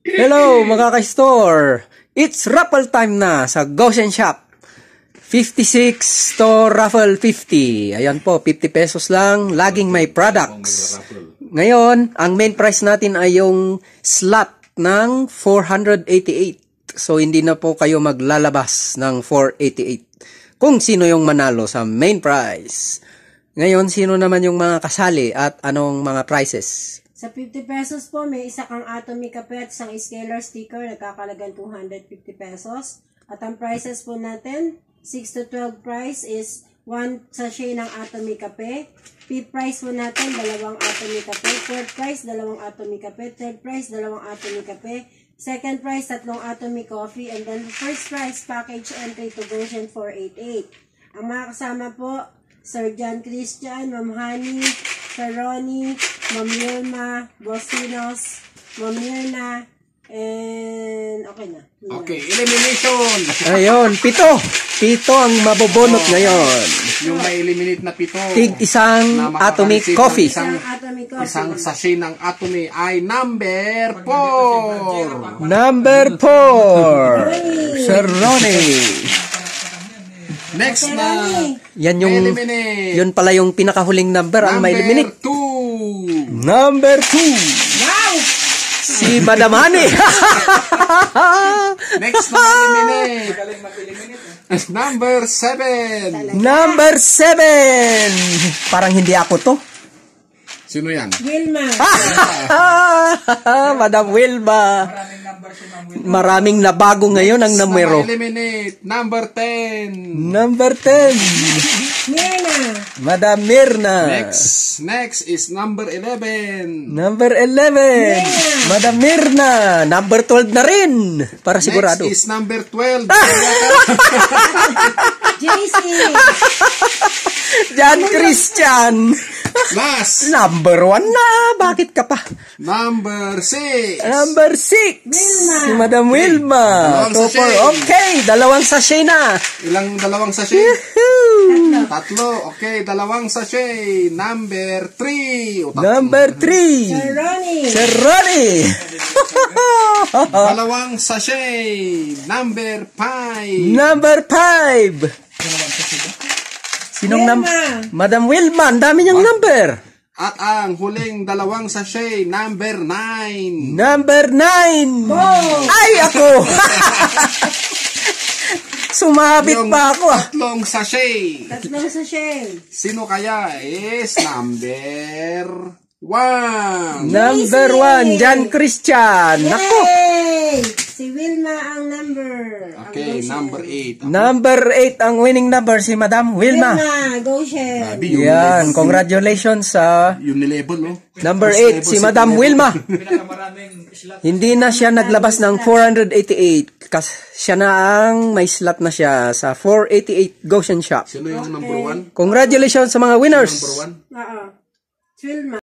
Hello mga ka-store! It's raffle time na sa Goshen Shop. 56 to raffle 50. Ayan po, 50 pesos lang. Laging may products. Ngayon, ang main price natin ay yung slot ng 488. So, hindi na po kayo maglalabas ng 488. Kung sino yung manalo sa main prize. Ngayon, sino naman yung mga kasali at anong mga prizes? Sa 50 pesos po, may isa kang Atomy Cafe at isang scalar sticker, nagkakalagang 250 pesos. At ang prices po natin, 6 to 12 price is 1 sachet ng Atomy Cafe. Fifth price po natin, 2 Atomy Cafe. Fourth price, 2 Atomy Cafe. Third price, 2 Atomy Cafe. Second prize, 3 Atomy Coffee. And then first prize, package entry to Goshen 488. Ang mga kasama po, Sir John Christian, Ma'am Honey, Sir Ronnie, Ma'am Yelma, Bosinos, Ma'am Mirna, and okay na. Okay, elimination! Ayun, 7 ang mabobonot ngayon. Yung may eliminate na 7. Tig isang Atomy Coffee. Isang sachet ng Atomy ay number 4. Number 4. Sir Ronnie. Next na yan yung eliminate. Yun pala yung pinakahuling number ang ma-eliminate. Number 2. Number 2. Wow! Si Madam Honey. Next na eliminate. Number 7. Number 7. Parang hindi ako to. Sino yan? Wilma. Madam Wilma. Maraming nabago ngayon ang numero. Eliminate. Number 10. Number 10. Mirna. Madam Mirna. Next is number 11. Number 11. Madam Mirna. Number 12 na rin. Para sigurado. Next is number 12. JC. John Christian. Last. Number 1 na. Bakit ka pa? Number 6. Number 6. Wilma. Si Madam Wilma. Okay, 2 sachet na. Ilang 2 sachet? Woohoo! 3. Okay, 2 sachet. Number 3. Number 3. Sir Ronnie. Sir Ronnie. 2 sachet. Number 5. Number 5. Sinong Madam Wilma, ang dami niyang number. At ang huling 2 sachet, number 9. Number 9. Oh! Ay, ako. Sumabit pa ako. 3 sachet. 3 sachet. Sino kaya is number 1? Number 1, John Christian. Nako. Yay! Si Wilma ang number. Okay, number 8. Number 8 ang winning number si Madam Wilma. Wilma, Goshen. Yan, congratulations sa Unilevel, no? number 8 si Madam Wilma. Hindi na siya naglabas ng 488 kasi siya na ang may slot na siya sa 488 Goshen Shop. Sino yung number 1? Congratulations sa mga winners. Number 1? Wilma.